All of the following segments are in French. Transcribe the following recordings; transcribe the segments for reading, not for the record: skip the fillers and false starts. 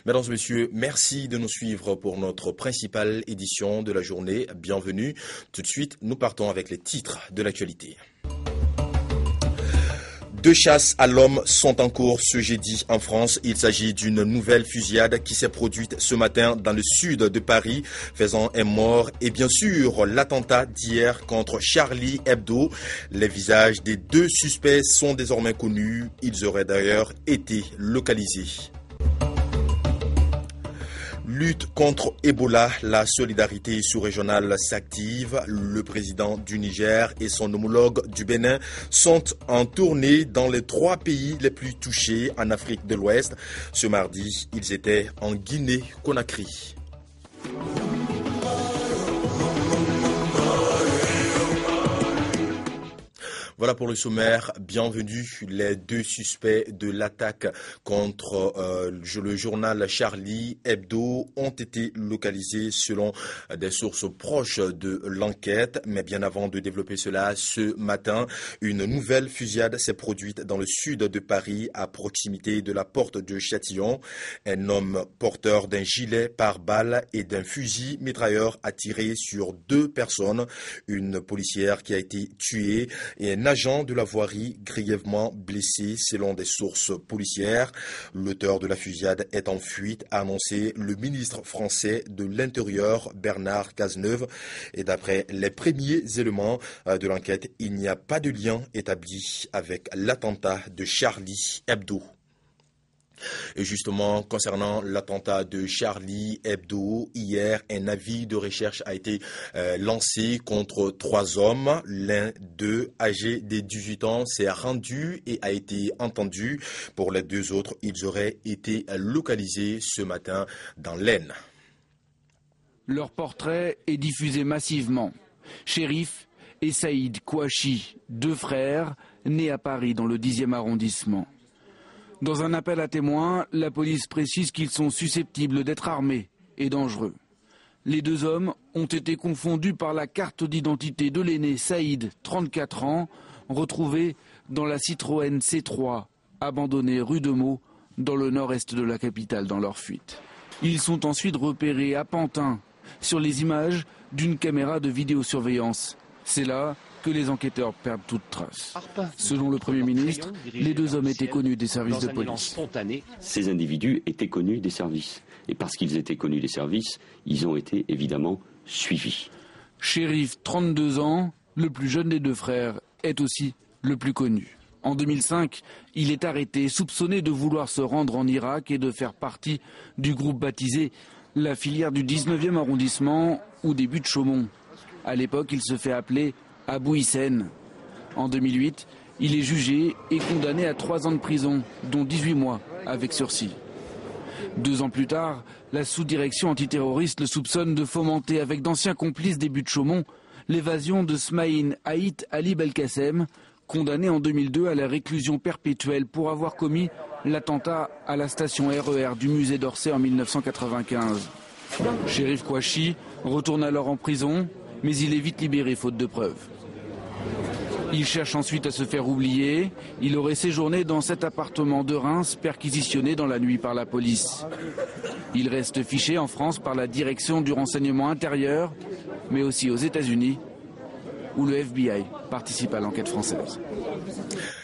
Mesdames et messieurs, merci de nous suivre pour notre principale édition de la journée. Bienvenue. Tout de suite, nous partons avec les titres de l'actualité. 2 chasses à l'homme sont en cours ce jeudi en France. Il s'agit d'une nouvelle fusillade qui s'est produite ce matin dans le sud de Paris, faisant un mort et bien sûr l'attentat d'hier contre Charlie Hebdo. Les visages des 2 suspects sont désormais connus. Ils auraient d'ailleurs été localisés. Lutte contre Ebola, la solidarité sous-régionale s'active. Le président du Niger et son homologue du Bénin sont en tournée dans les 3 pays les plus touchés en Afrique de l'Ouest. Ce mardi, ils étaient en Guinée-Conakry. Voilà pour le sommaire. Bienvenue. Les 2 suspects de l'attaque contre le journal Charlie Hebdo ont été localisés selon des sources proches de l'enquête. Mais bien avant de développer cela, ce matin, une nouvelle fusillade s'est produite dans le sud de Paris, à proximité de la porte de Châtillon. Un homme porteur d'un gilet pare-balles et d'un fusil mitrailleur a tiré sur 2 personnes. Une policière qui a été tuée et un agent de la voirie grièvement blessé selon des sources policières. L'auteur de la fusillade est en fuite, a annoncé le ministre français de l'Intérieur Bernard Cazeneuve. Et d'après les premiers éléments de l'enquête, il n'y a pas de lien établi avec l'attentat de Charlie Hebdo. Et justement, concernant l'attentat de Charlie Hebdo, hier, un avis de recherche a été lancé contre 3 hommes. L'un d'eux, âgé de 18 ans, s'est rendu et a été entendu. Pour les 2 autres, ils auraient été localisés ce matin dans l'Aisne. Leur portrait est diffusé massivement. Chérif et Saïd Kouachi, 2 frères, nés à Paris dans le 10e arrondissement. Dans un appel à témoins, la police précise qu'ils sont susceptibles d'être armés et dangereux. Les 2 hommes ont été confondus par la carte d'identité de l'aîné Saïd, 34 ans, retrouvé dans la Citroën C3, abandonnée rue de Meaux, dans le nord-est de la capitale, dans leur fuite. Ils sont ensuite repérés à Pantin, sur les images d'une caméra de vidéosurveillance. C'est là que les enquêteurs perdent toute trace. Selon le Premier ministre, les 2 hommes étaient connus des services de police. Ces individus étaient connus des services. Et parce qu'ils étaient connus des services, ils ont été évidemment suivis. Chérif, 32 ans, le plus jeune des 2 frères, est aussi le plus connu. En 2005, il est arrêté, soupçonné de vouloir se rendre en Irak et de faire partie du groupe baptisé la filière du 19e arrondissement ou des buttes Chaumont. À l'époque, il se fait appeler Abou Hissène. En 2008, il est jugé et condamné à 3 ans de prison, dont 18 mois avec sursis. 2 ans plus tard, la sous-direction antiterroriste le soupçonne de fomenter avec d'anciens complices des buttes Chaumont l'évasion de Smaïn Haït Ali Belkacem, condamné en 2002 à la réclusion perpétuelle pour avoir commis l'attentat à la station RER du musée d'Orsay en 1995. Chérif Kouachi retourne alors en prison, mais il est vite libéré faute de preuves. Il cherche ensuite à se faire oublier. Il aurait séjourné dans cet appartement de Reims, perquisitionné dans la nuit par la police. Il reste fiché en France par la direction du renseignement intérieur, mais aussi aux États-Unis, où le FBI participe à l'enquête française.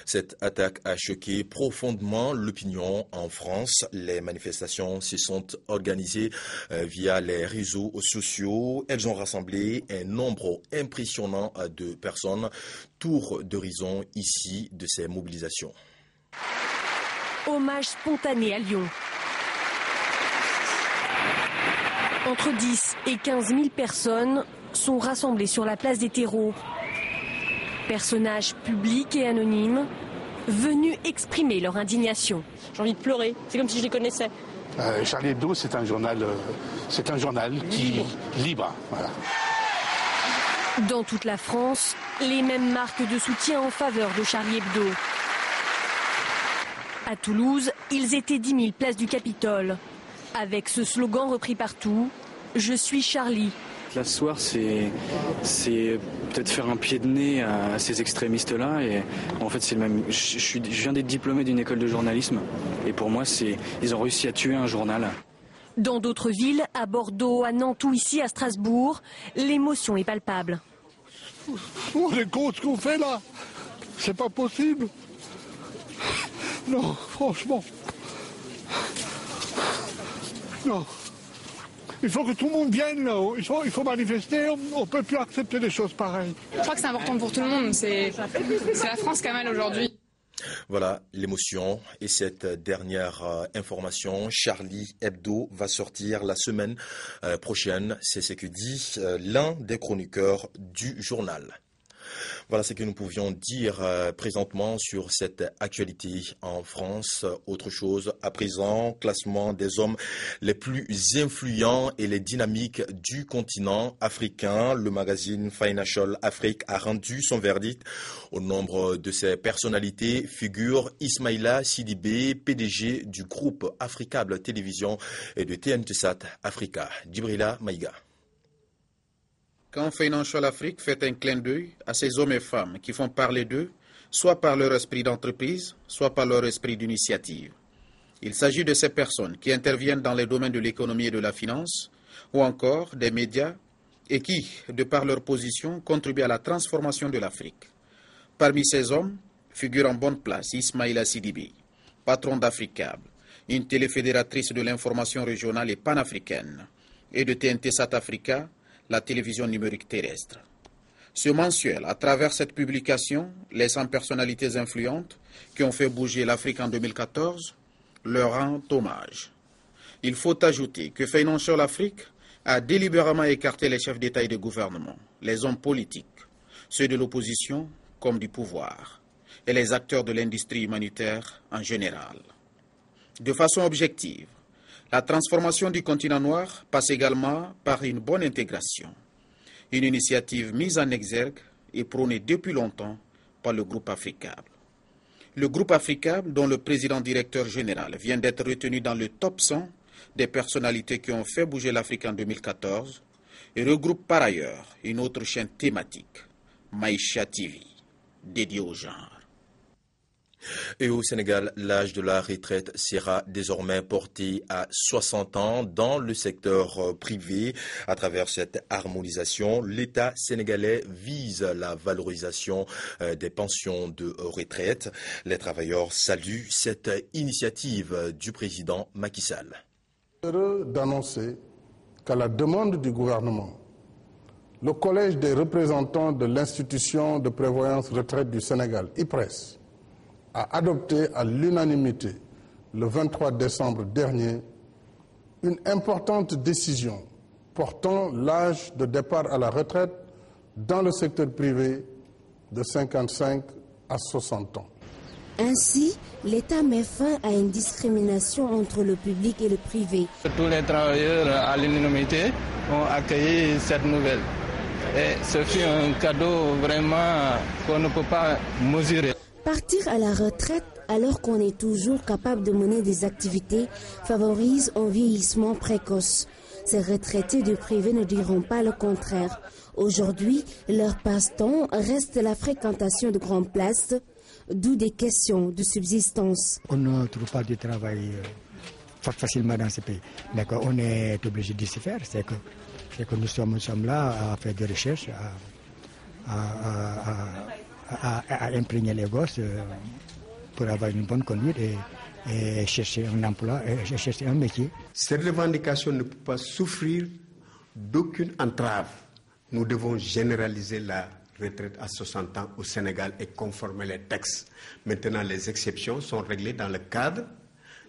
Cette attaque a choqué profondément l'opinion en France. Les manifestations se sont organisées via les réseaux sociaux. Elles ont rassemblé un nombre impressionnant de personnes. Tour d'horizon ici de ces mobilisations. Hommage spontané à Lyon. Entre 10 et 15 000 personnes sont rassemblées sur la place des terreaux. Personnages publics et anonymes venus exprimer leur indignation. J'ai envie de pleurer, c'est comme si je les connaissais. Charlie Hebdo, c'est un journal qui libre. Voilà. Dans toute la France, les mêmes marques de soutien en faveur de Charlie Hebdo. À Toulouse, ils étaient 10 000 place du Capitole. Avec ce slogan repris partout, « Je suis Charlie, Là ce soir, c'est peut-être faire un pied de nez à ces extrémistes-là. Et en fait, c'est le même. Je viens d'être diplômé d'une école de journalisme. Et pour moi, ils ont réussi à tuer un journal. Dans d'autres villes, à Bordeaux, à Nantes ou ici à Strasbourg, l'émotion est palpable. Vous vous rendez compte ce qu'on fait là? C'est pas possible. Non, franchement. Non. Il faut que tout le monde vienne là-haut. Il faut manifester. On ne peut plus accepter des choses pareilles. Je crois que c'est important pour tout le monde. C'est la France qui a mal aujourd'hui. Voilà l'émotion et cette dernière information. Charlie Hebdo va sortir la semaine prochaine. C'est ce que dit l'un des chroniqueurs du journal. Voilà ce que nous pouvions dire présentement sur cette actualité en France. Autre chose à présent, classement des hommes les plus influents et les dynamiques du continent africain. Le magazine Financial Afrique a rendu son verdict. Au nombre de ces personnalités figure Ismaïla Sidibé, PDG du groupe Africable Télévision et de TNT-SAT Africa. Djibrila Maïga. Quand Financial Afrique fait un clin d'œil à ces hommes et femmes qui font parler d'eux, soit par leur esprit d'entreprise, soit par leur esprit d'initiative. Il s'agit de ces personnes qui interviennent dans les domaines de l'économie et de la finance, ou encore des médias, et qui, de par leur position, contribuent à la transformation de l'Afrique. Parmi ces hommes figure en bonne place Ismaïla Sidibé, patron d'Africable, une téléfédératrice de l'information régionale et panafricaine, et de TNT-SAT Africa, la télévision numérique terrestre. Ce mensuel, à travers cette publication, les 100 personnalités influentes qui ont fait bouger l'Afrique en 2014, leur rend hommage. Il faut ajouter que Financial Afrique a délibérément écarté les chefs d'État et de gouvernement, les hommes politiques, ceux de l'opposition comme du pouvoir, et les acteurs de l'industrie humanitaire en général. De façon objective, la transformation du continent noir passe également par une bonne intégration, une initiative mise en exergue et prônée depuis longtemps par le groupe Africable. Le groupe Africable, dont le président directeur général vient d'être retenu dans le top 100 des personnalités qui ont fait bouger l'Afrique en 2014, et regroupe par ailleurs une autre chaîne thématique, Maïcha TV, dédiée au genre. Et au Sénégal, l'âge de la retraite sera désormais porté à 60 ans dans le secteur privé. À travers cette harmonisation, l'État sénégalais vise la valorisation des pensions de retraite. Les travailleurs saluent cette initiative du président Macky Sall. Heureux d'annoncer qu'à la demande du gouvernement, le Collège des représentants de l'institution de prévoyance retraite du Sénégal, IPRES, a adopté à l'unanimité le 23 décembre dernier une importante décision portant l'âge de départ à la retraite dans le secteur privé de 55 à 60 ans. Ainsi, l'État met fin à une discrimination entre le public et le privé. Tous les travailleurs à l'unanimité ont accueilli cette nouvelle. Et ce fut un cadeau vraiment qu'on ne peut pas mesurer. Partir à la retraite alors qu'on est toujours capable de mener des activités favorise un vieillissement précoce. Ces retraités du privé ne diront pas le contraire. Aujourd'hui, leur passe-temps reste la fréquentation de grandes places, d'où des questions de subsistance. On ne trouve pas de travail facilement dans ce pays. Mais on est obligé de s'y faire. C'est que nous sommes là à faire des recherches, à imprégner les gosses pour avoir une bonne conduite et chercher un emploi, et chercher un métier. Cette revendication ne peut pas souffrir d'aucune entrave. Nous devons généraliser la retraite à 60 ans au Sénégal et conformer les textes. Maintenant, les exceptions sont réglées dans le cadre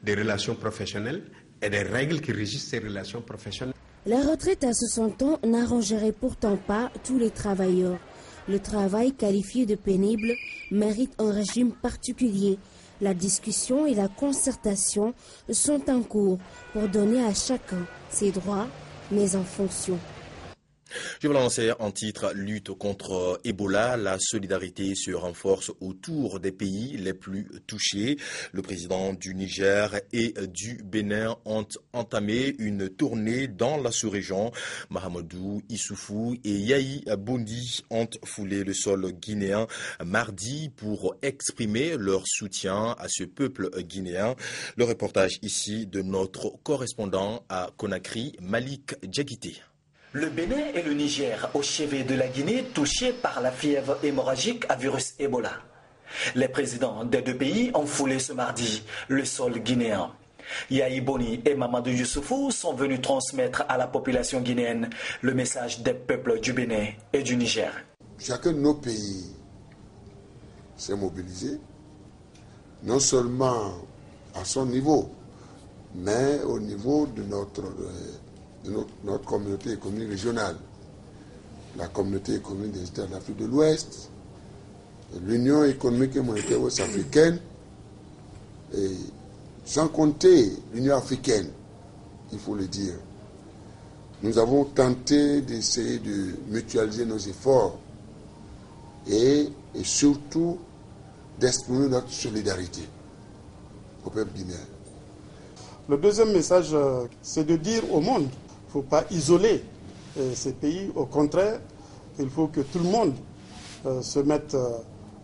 des relations professionnelles et des règles qui régissent ces relations professionnelles. La retraite à 60 ans n'arrangerait pourtant pas tous les travailleurs. Le travail qualifié de pénible mérite un régime particulier. La discussion et la concertation sont en cours pour donner à chacun ses droits, mais en fonction. Je vais lancer en titre lutte contre Ebola. La solidarité se renforce autour des pays les plus touchés. Le président du Niger et du Bénin ont entamé une tournée dans la sous-région. Mahamadou Issoufou et Yahi Bondi ont foulé le sol guinéen mardi pour exprimer leur soutien à ce peuple guinéen. Le reportage ici de notre correspondant à Conakry, Malik Djagité. Le Bénin et le Niger au chevet de la Guinée touchés par la fièvre hémorragique à virus Ebola. Les présidents des deux pays ont foulé ce mardi le sol guinéen. Yahi Boni et Mamadou Issoufou sont venus transmettre à la population guinéenne le message des peuples du Bénin et du Niger. Chacun de nos pays s'est mobilisé, non seulement à son niveau, mais au niveau de notre communauté économique régionale, la communauté économique des États d'Afrique de l'Ouest, l'Union économique et monétaire ouest-africaine, et sans compter l'Union africaine, il faut le dire. Nous avons tenté d'essayer de mutualiser nos efforts et surtout d'exprimer notre solidarité au peuple guinéen. Le deuxième message, c'est de dire au monde, il ne faut pas isoler ces pays. Au contraire, il faut que tout le monde se mette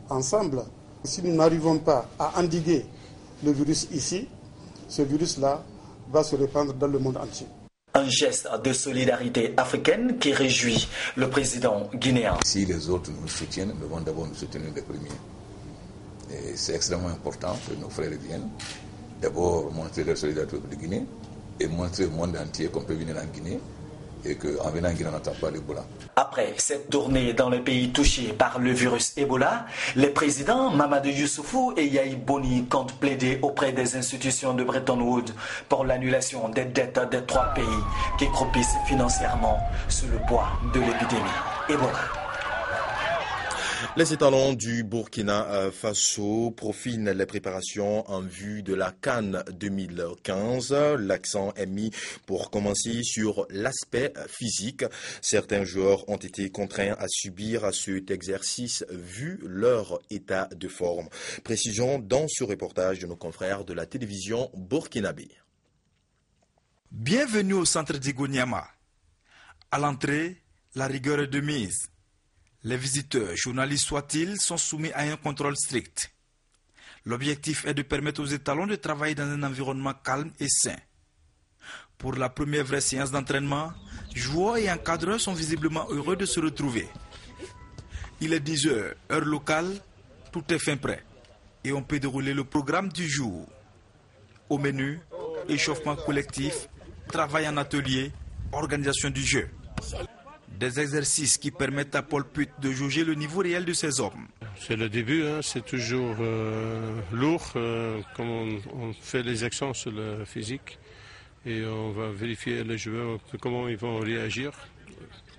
ensemble. Si nous n'arrivons pas à endiguer le virus ici, ce virus-là va se répandre dans le monde entier. Un geste de solidarité africaine qui réjouit le président guinéen. Si les autres nous soutiennent, nous devons d'abord nous soutenir les premiers. Et c'est extrêmement important que nos frères viennent. D'abord montrer leur solidarité au peuple de Guinée et montrer au monde entier qu'on peut venir en Guinée et qu'en venant en Guinée, on n'entend pas l'Ebola. Après cette tournée dans les pays touchés par le virus Ebola, les présidents Mamadou Issoufou et Yahi Boni comptent plaider auprès des institutions de Bretton Woods pour l'annulation des dettes des trois pays qui croupissent financièrement sous le poids de l'épidémie Ebola. Les étalons du Burkina Faso profinent les préparations en vue de la CAN 2015. L'accent est mis pour commencer sur l'aspect physique. Certains joueurs ont été contraints à subir cet exercice vu leur état de forme. Précision dans ce reportage de nos confrères de la télévision burkinabé. Bienvenue au centre d'Igoniama. À l'entrée, la rigueur est de mise. Les visiteurs, journalistes soient-ils, sont soumis à un contrôle strict. L'objectif est de permettre aux étalons de travailler dans un environnement calme et sain. Pour la première vraie séance d'entraînement, joueurs et encadreurs sont visiblement heureux de se retrouver. Il est 10 h, heure locale, tout est fin prêt. Et on peut dérouler le programme du jour. Au menu, échauffement collectif, travail en atelier, organisation du jeu. Des exercices qui permettent à Paul Put de jauger le niveau réel de ses hommes. C'est le début, c'est toujours lourd, comme on fait les accents sur le physique et on va vérifier les joueurs comment ils vont réagir.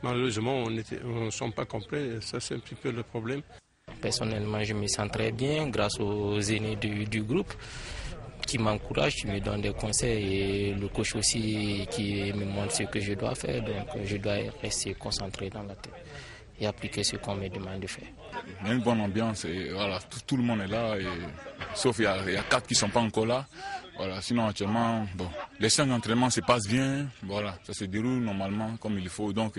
Malheureusement, on ne sont pas complets, ça c'est un petit peu le problème. Personnellement, je me sens très bien grâce aux aînés du groupe qui m'encouragent, qui me donnent des conseils et le coach aussi qui me montre ce que je dois faire. Donc je dois rester concentré dans la tête et appliquer ce qu'on me demande de faire. Il y a une bonne ambiance et voilà, tout le monde est là, et, sauf il y a 4 qui ne sont pas encore là. Voilà, sinon actuellement, les 5 entraînements se passent bien, voilà, ça se déroule normalement comme il faut. Donc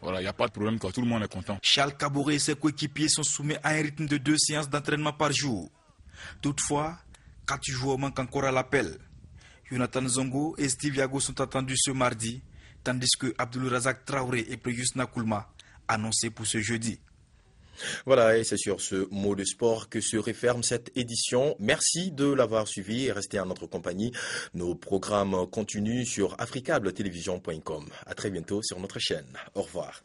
voilà, il n'y a pas de problème, tout le monde est content. Charles Kaboré et ses coéquipiers sont soumis à un rythme de 2 séances d'entraînement par jour. Toutefois, 4 joueurs manquent encore à l'appel. Jonathan Zongo et Steve Yago sont attendus ce mardi, tandis que Abdul Razak Traoré et Prius Nakulma annoncés pour ce jeudi. Voilà, et c'est sur ce mot de sport que se referme cette édition. Merci de l'avoir suivi et restez en notre compagnie. Nos programmes continuent sur africabletelevision.com. À très bientôt sur notre chaîne. Au revoir.